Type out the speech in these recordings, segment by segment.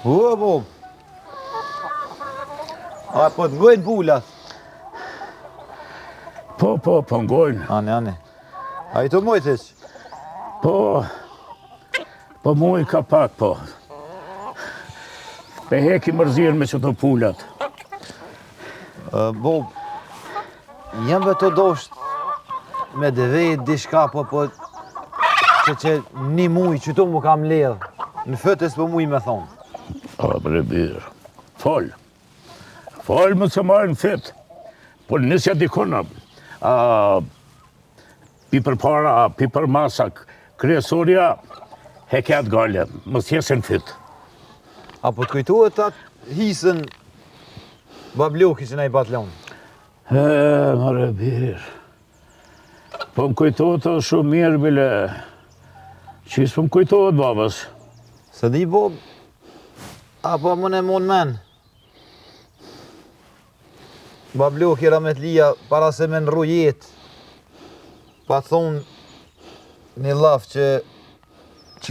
Po. A, po të ngojnë pullat? Po, ngojnë. Ane. A i të mojtës? Po muj ka pak, po. Pe heki mërzirë me që të pullat. Bo, jam të dosht me dhevejt, dishka, po, që një muj që tu mu kam ledhë, në fëtës po muj me thonë. Bre birë, fol më të marrë në fytë, por nësja dikona, pi për para, pi për masak, kryesoria, heket gale, më thjesën fytë. Apo të kujtohet atë hisën babloki që na i bat lonë? Bre birë, po më kujtohet shumë mirë, bile, qisë po më kujtohet babës? Se di bo, apo më në mon men. Babloki Rametlia, para se me nru jetë, pa thonë një laf që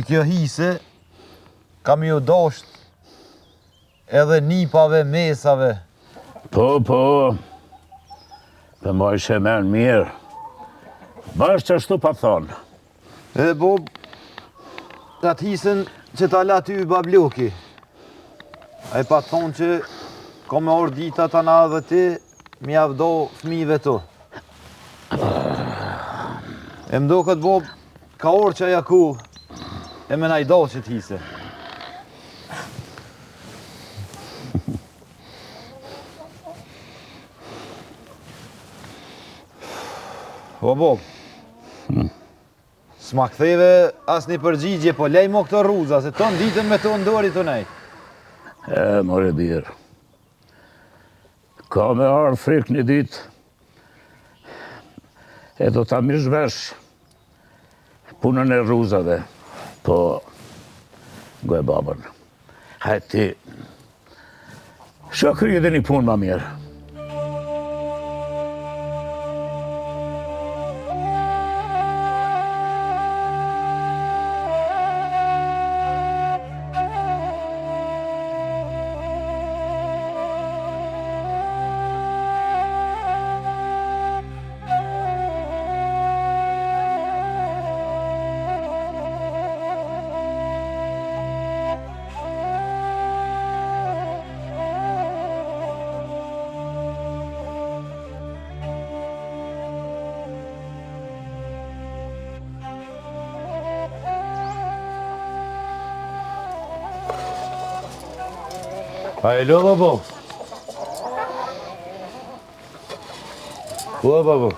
kjo hise, kam ju dosht edhe nipave, mesave. Po, për më ishe men mirë. Bashkë që ashtu pa thonë. Bo, atë hisën që ta la ty babloki. A i pa thonë që ko me orë dita ta na dhe ti, mi avdo fmive tu. E mdo këtë bo, ka orë që aja ku, e me na i do që t'hise. O bo, s'ma ktheve as një përgjigje, po lej mo këto rruza, se ton ditën me to ndori të nej. More birë, ka me arë frik një ditë, e do ta mishvesh punën e rruzave, po, goj babën, hajtë ti, shokri edhe një punë ma mirë. Alo, babo. Po, babo.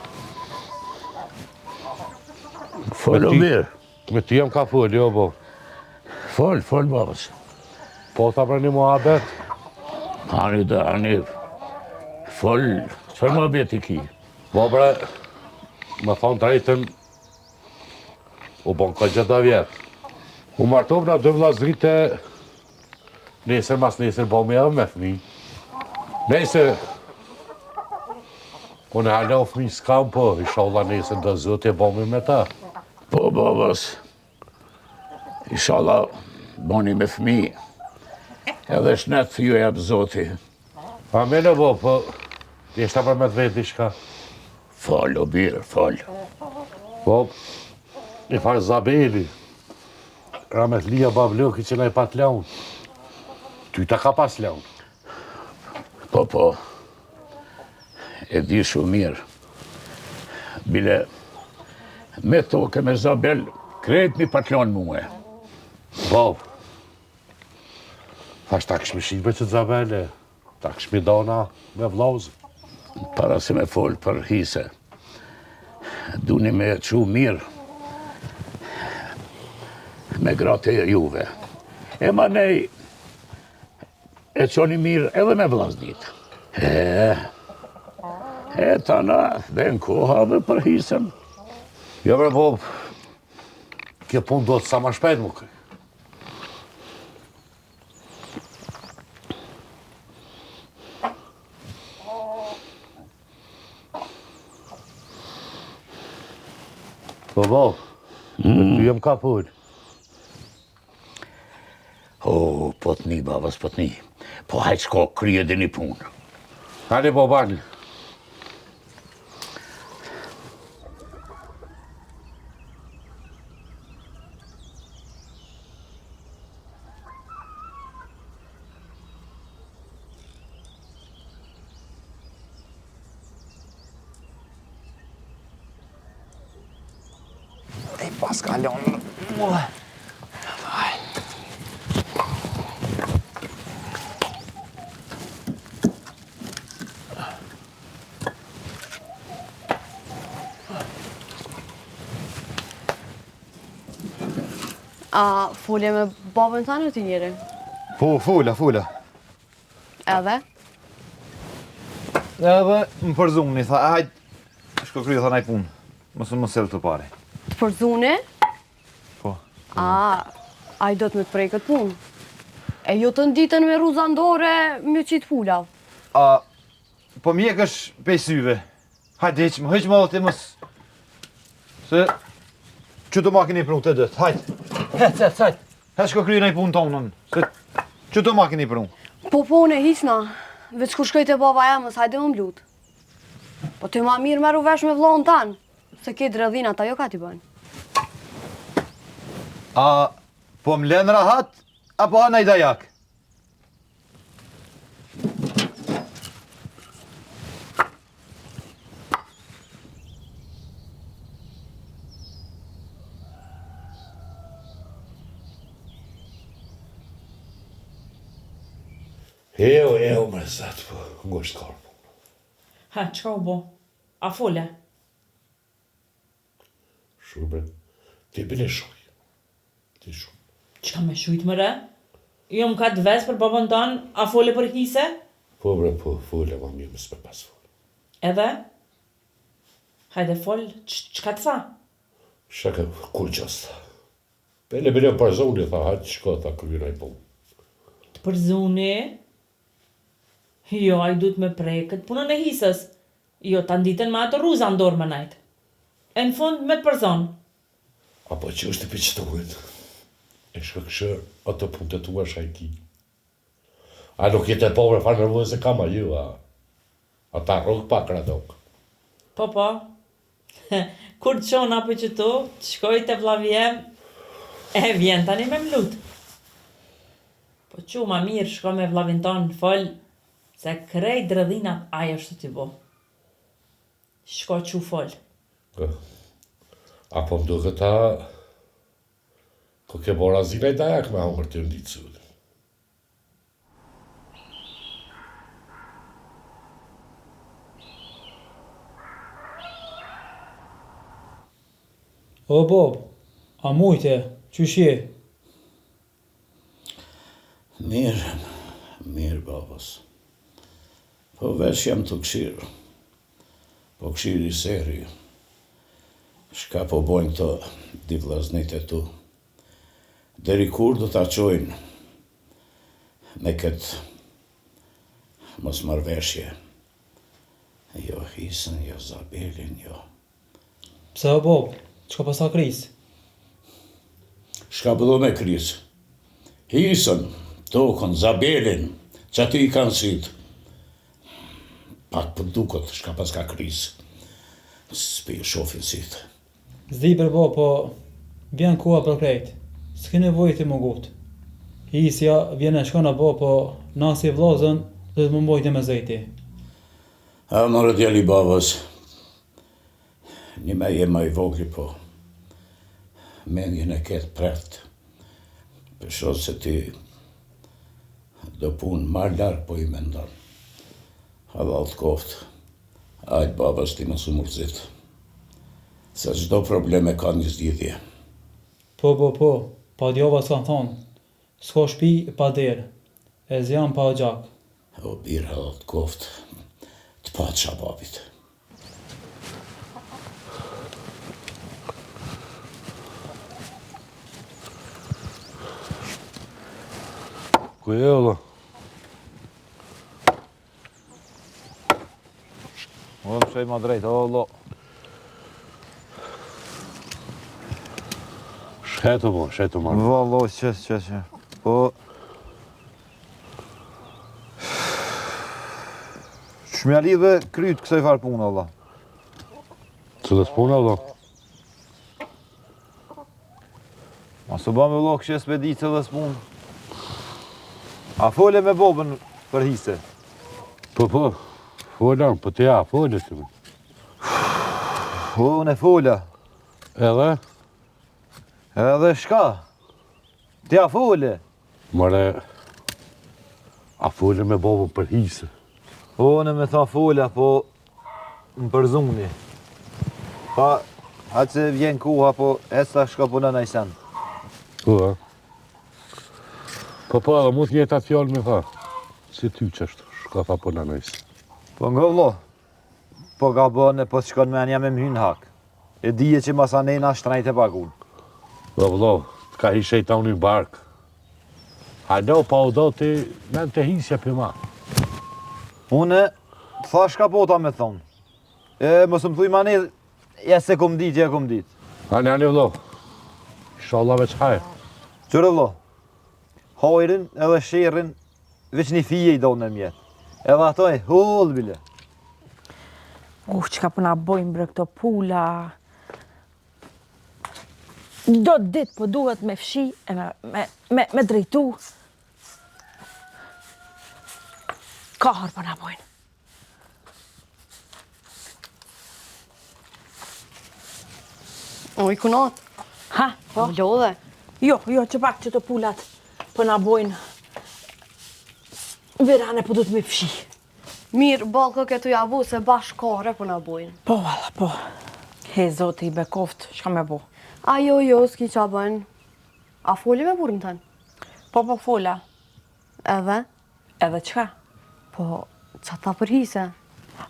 Folo mirë. Me ty jam ka fol, jo, babo. Fol, babës. Po, ta pra një muhabet. Ani, fol, qërë muhabet i ki? Po, bre, me thonë drejtën, u bon ka gjitha vjetë. U martov nga dë vllazrite, nesër mas nesër bomi edhe me fmi. Nesër, unë hala o fmi s'kam, po, inshallah nesër dhe zotë e bomi me ta. Po, babës, inshallah boni me fmi, edhe shnet ju e abë zoti. Amene, po, jeshta për me të vetë diçka. Fol, o birë, fol. Po, i farë Zabeli, Rametlia babloki që na i pat laun. Ty ta ka pas laun. Po, e di shumë mirë. Bile, me toke me Zabel, krejt mi patlon muhe. Po, thash ta këshmi shqipe që Zabele, ta këshmi dona me vlauzë. Para se me fol për hise, duni me qu mirë me gratë e juve. E ma nej e qoni mirë edhe me vllaznit. E ta na dhe në koha dhe për hisën. Jo, bre, po, kjo pun do të sa ma shpejt më këj. Po, me ty jem ka pull. O, po të një, babas, po të një. Po hajtë shko, krye dhe një punë. Hajde, babani. Ei, paskaljon mulle. Vai. A folje me babën tënë ti njëri? Po, fula. Edhe? Edhe më përzuni, tha, hajt, shko kryo, tha, naj punë. Më sel të pare. Përzune? Po. A i do të me të prej këtë punë? E jo të nditën me ruzandore me qitë pula? Po mjek është pej syve. Hajt, heq më dhe ti mës... Se... Që të makini prunë të dëtë, hajt. Hajt. Hajt shko kryo naj punë tonën. Se... Që të makini prunë. Po, ne hisna. Veç kur shkojt e baba emës, hajde më mblut. Po të ma mirë meru vesh me vlohën tanë. Se ke dredhinat, ajo ka t'i bëjnë. Po m'len rahat, apo anaj dajak? Jo, me zatë, po, ngosht karmë. Ha, qka u bo? A fole? Shumë, ti bine shuj. Ti shumë. Qka me shujt më re? Jo më ka të ves për babën tanë, a fole për hise? Po, fole, ma mirë më s'me pas fole. Edhe? Hajde fol, qka të tha? Shaka, kur qasta. Bine përzoni, tha, hajtë shko, tha, kërgjënaj punë. Të përzuni? Jo, a i du të me prej këtë punën e hisës. Jo, ta nditën me atë ruza në dorë më najtë. E në fund me të përzon. Apo që është të për që të ujtë. E shka këshë atë punë të tua shajki. A nuk jetë e pobre fa nërvojë se kam a ju, a ta rogë pak radok. Po. Kur të qonë apo që tu, të shkoj të vlavjem, e vjen tani me mlut. Po që ma mirë shko me vlavin tonë fol, se krej dredhinat ajo është t'i bo. Shko që fol. Apo më duke ta... Ko ke bora zina i dajak me hongër të nditë sudë. O, Bob, a mujte, qysh je? Mirë, babas. Po vesh jam të këshirë. Po këshirë i seri. Shka po bojnë të di vllaznit e tu. Deri kur do t'a qojnë me këtë mos marveshje. Jo Hisën, jo Zabelin, jo. Pse o, Bob, qka pasa kris? Shka bëdo me kris? Hisën, tokën, Zabelin, që aty i kanë sytë. Pak për dukët, shka pas ka kris. S'pi e shofin sytë. Zdi për Bob, po vjen koha për krejt. S'ke nevojë të më gutë. Hisja vjen e shkona Bob, po nasi vlazën dhe të më mbojtë me zejti. A mërë djeli babës. Një me je ma i vogli, po mendjen e ketë prert. Për shosë se ti do punë marrë larkë, po i mendon. Halal të koftë. Ajtë babas ti më su mërzit. Se çdo probleme ka një zgjidhje. Po, pa djova s'kan thonë. S'ka shpi pa derë, e zjan pa gjak. O birë halal të koftë. Të patë shababit. Ku e ola? O, më shoj ma drejt, o, lo. Shetu ma. Vallo, që. Po, Shmjali dhe kryt kësaj farë punë, Allah. Cëllës puna, vëllo? Ma së ba me vëllo kështë s'pe di cëllës punë. A fole me bobën për hise? Po, folan, po të ja, folës të me. Po, unë e fola. Edhe? Edhe shka? Tja fole. Mare, a folë me bobën për hise? Po, unë me tha fola, po më përzuni. Pa, atë se vjen kuha, po esa shka puna në i sen. Po, a? Po, edhe mu t'njejt atë fjallë me tha. Si ty qështu, shka tha puna nëjse. Po nga vëllo, po ga bëne, po shkon me anja me m'hyn hak. E dije që masanena shtrajt e pagun. Po, vëllo, t'ka hi shejtani barkë. Hajdo, pa u do ti, me në të hisja për ma. Une, tha shka po ta me thonë. E, mos më thuj mani, ja se kom dit, ja kom dit. Ani, vëllo. Inshallah veç hajë. Qërë vëllo, hajrin edhe shirrin, veç një fije i do në mjetë. Edhe ato e hull bile. Që ka përna bojmë bre këto pula. Do ditë po duhet me fshi e me drejtu. Kahër përna bojnë. Oj, kunat. Ha? Po? Më lodhe. Jo, që pak që të pulat përna bojnë. Verane po du të me fshi. Mirë, balko këtu javu se bashkë kare për në bojnë. Po, valla, po. He, zote i bekoft, shka me bo? Jo, s'ki qa bëjnë. A foli me burën tënë? Po, fola. Edhe? Edhe qka? Po, qa ta për hise?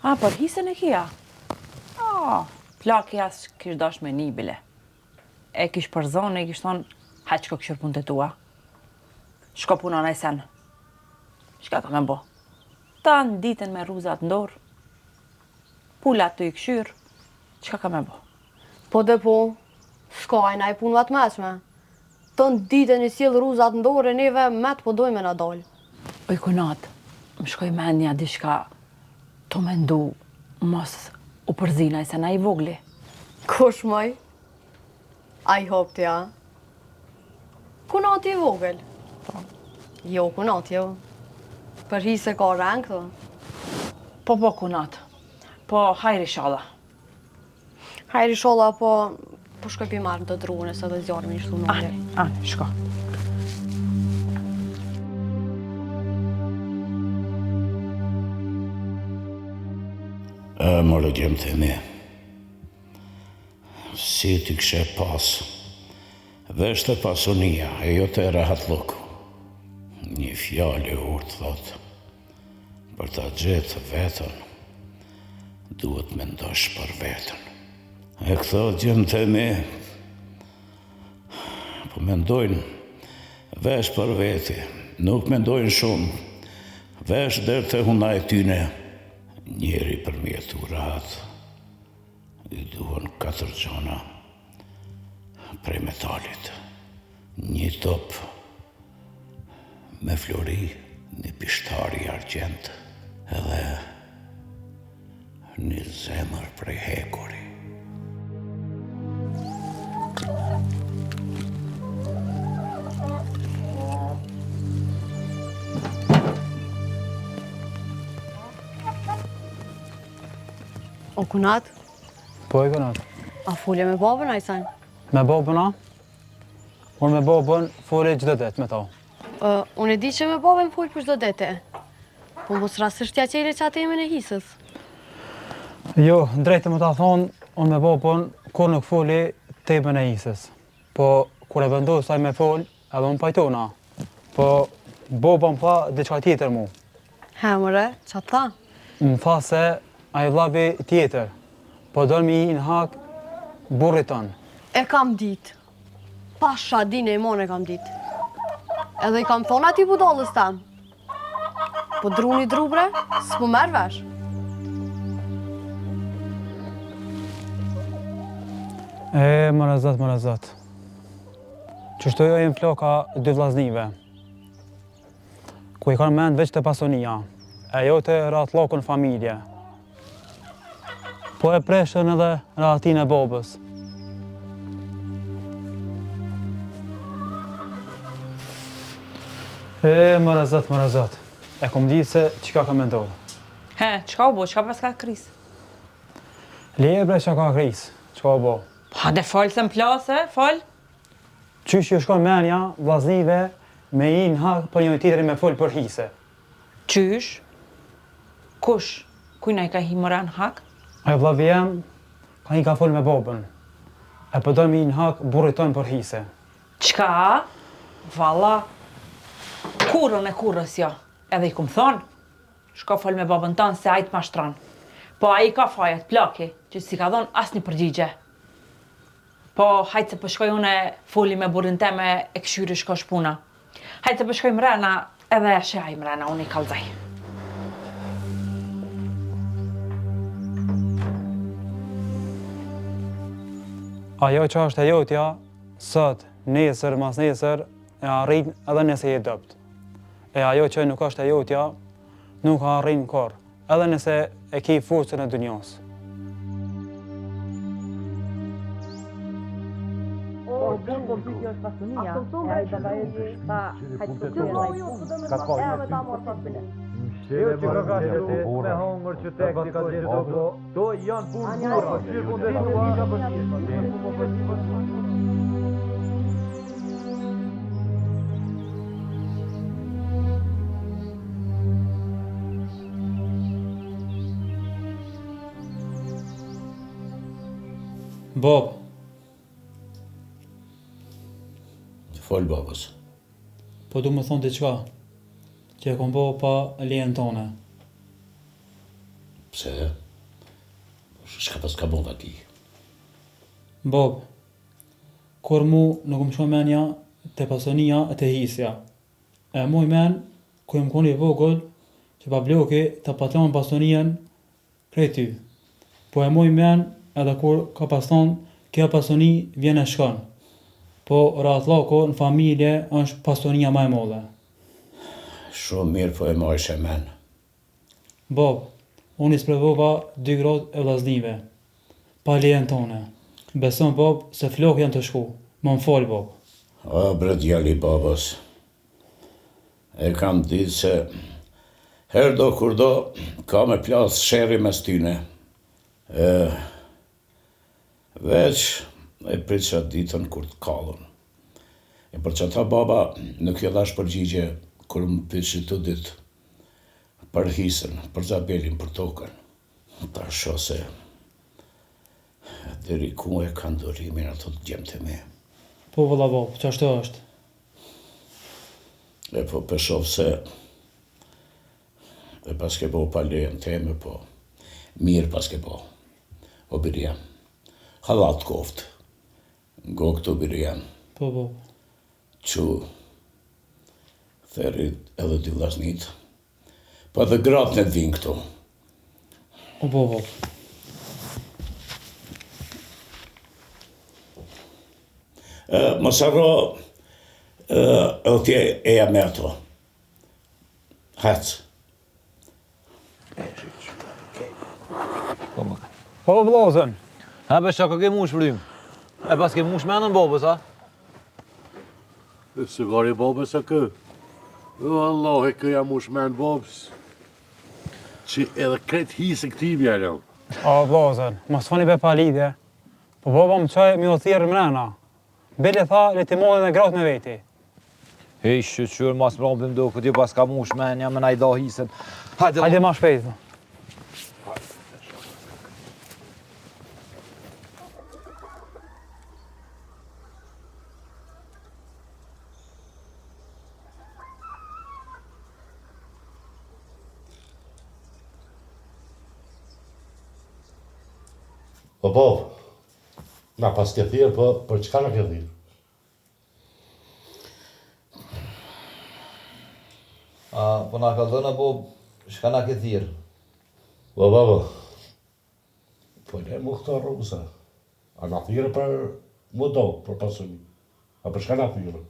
Për hisën e kia? Plaki as kish dash me një bile. E kish përzone, e kish thonë, haq ko këshur punë të tua. Shko puna në sen. Shka ka me bo? Ta në ditën me ruzat ndorë. Pullat të i këshyr. Qka ka me bo? Po dhe po, s'kajna i punë vatë mesme. Të në ditën i sjellë ruzat ndorë e neve met po dojme në dalë. Oj kunat, më shkoj menja dishka të mendu mos u përzina i se na i vogli. Kush maj? A i hop t'ja? Kunati i vogël? Jo, kunati jo. Për hise ka rang, thë. Po, kunat. Po, hajri shala. Hajri sholla, po shkoj pi marrë të drune, se dhe zjarë mi shtu në Ani, shko. Mërë gjemë të me. Si t'i këshe pas. Veshte pasunia, e jo të rahat loku. Një fjallë urtë thotë. Për ta gjetë vetën, duhet me ndosh për vetën. E këto gjemë të me. Po mendojnë, vesh për veti, nuk mendojnë shumë. Vesh dherë të huna e tyne. Njeri për mjetu rahat, i duhen 4 gjona prej metalit. Një top me flori, një pishtari argjent, edhe një zemër prej hekuri. O kunat, Po e kunat. a folje me babën a i sajnë? Me babën a? Unë me babën foli gjithë det me ta. Unë e di që me babën folj për çdo dete. Po mos rastisht ja qele që atë e hisës. Jo, drejtë më ta thonë, unë me babën kur nuk foli temën e hisës. Po, kur e vendosaj me fol, edhe unë pajtona. Po, babën pa diçka tjetër mu. Hemëre, që tha? Më tha se a i vlavi tjetër, po do mi në hak burrit tonë. E kam ditë. Pasha dine i mon e kam ditë. Edhe i kam thonë ati budallës tam. Po druni drubre, s'po merë vesh. Më rëzat. Qështu jo jem floka 2 vllaznive, ku i kanë mend veç të pasunia, e jote ratë lokën familje. Po e preshën edhe ratin e babës. Më rëzët. E kom ditë se qka ka me ndodhë. Qka u bo, qka pas ka kris? Leje bre që ka kris, qka u bo. Pa de falë se më plase, falë. Qysh ju shkon menja, vllaznive, me i në hak për një tjetëri me folë për hise. Qysh? Kush? Kujna i ka hi mëra në hak? Ajo vllavi jem, ka i ka folë me babën. E përdoj me i në hak, burrit tonë për hise. Qka? Valla, kurën e kurës jo. Edhe i kumë thonë, shko folë me babën tonë se ajtë ma shtronë. Po a i ka fajet plaki, që si ka dhonë asë një përgjigje. Po hajtë se përshkoj une foli me burin teme e këshyri shko shpuna. Hajtë se përshkoj mrena edhe e shaj mrena, unë i kalzaj. Ajo që është e jotja, sot, nesër, mas nesër, e arrin edhe nëse je dëpt. E ajo që nuk është e jotja, nuk arrin kur, edhe nëse e ki forcën e dunjos. Bob, Fol babës. po du më thonë diçka, që e kom bo pa lejen tone. Pse? Shka pas ka bon ti? Bob, kur mu nuk më shko menja të pasonia e të hisja. E mu i men, ku jem koni vogël, që pa bloki të paton pasonien krej ty. Po e mu i men, edhe kur ka pason, kjo pasoni vjen e shkon. Po ratlako në familje është pasonia ma e modhe. Shumë mirë po e mojsh e men. Bob, unë i sprovova 2 gradë e vllaznive, pa lejen tone. Beson, Bob, se flok janë të shku. Më më fol, Bob. O, bre djali babës. E kam ditë se her do kur do ka me plas sherri mes tyne. Veç e prit që ditën kur të kallën. E për që ta baba nuk jo dhash përgjigje kur më pyshi të ditë për hisën, për Zabelin, për tokën. Ta sho se deri ku e kanë dorimin ato të gjemë të me. Po vëlla Bob, që ashtu është? E po peshov se e pas ke bo pa lejen teme, po mirë pas ke bo. O birja, halat koftë. Go këtu birja. Po, Bob. Që therit edhe dy vllaznit. Pa dhe gratë në të vinë këtu. O, Bob. Mos harro edhe tje eja me ato. Hec. Po vllazën. Ha be çka ke mush frym? E pas ke mush menën babës, a? Se gari babës e kë. O Allah, e kë jam mush men babës. Që edhe kret hisë këti mjallon. O, vllazën, mos fani be pa lidhje. Po baba më qaj mi o thirë mrena. Bele tha, le ti modhe dhe gratë me veti. Hej, shqyr, mas mbrambim do këtë ju pas ka mush menja me najda hisën. Hajde ma shpejt. Po bov, na pas ke thirë, po për çka na ke thirë? Po na ka dhënë, po shka na ke thirë? Po babo, po le mu këto rrusa. A na thirë për mu do, për pasuni. A për shka na thirë?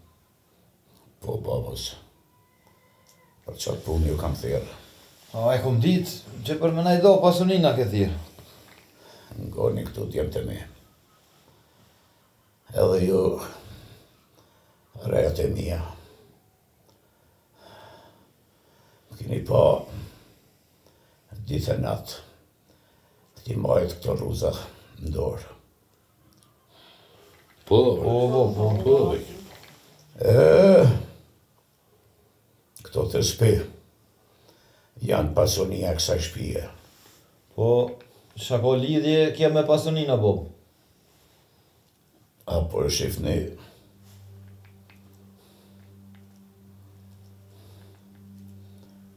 Po babës. Për qatë punë ju kam thirë. E kom ditë që për më najdo pasunina ke thirë. Ngoni këtu djemë të mi. Edhe ju, rejët e mija. Kini pa ditë e natë, ti majtë këto ruza në dorë. Po. Këto të shtëpi janë pasunia kësaj shtëpie. Po, shako lidhje kje me pasunina, Bob? Apo e shifni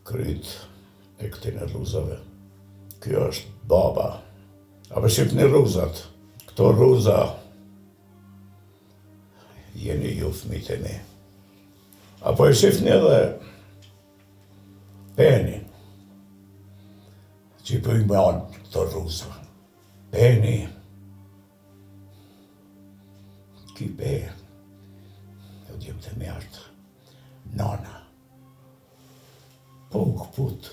kryt e këtine rruzave. Kjo është baba. Apo shifni rruzat. Këto rruza jeni ju fëmijët e mi. Apo e shifni edhe penin. Që i pëjmon këto rruza. Peni. Ky pe, jo djemë të mjartë. Nana. Puk put.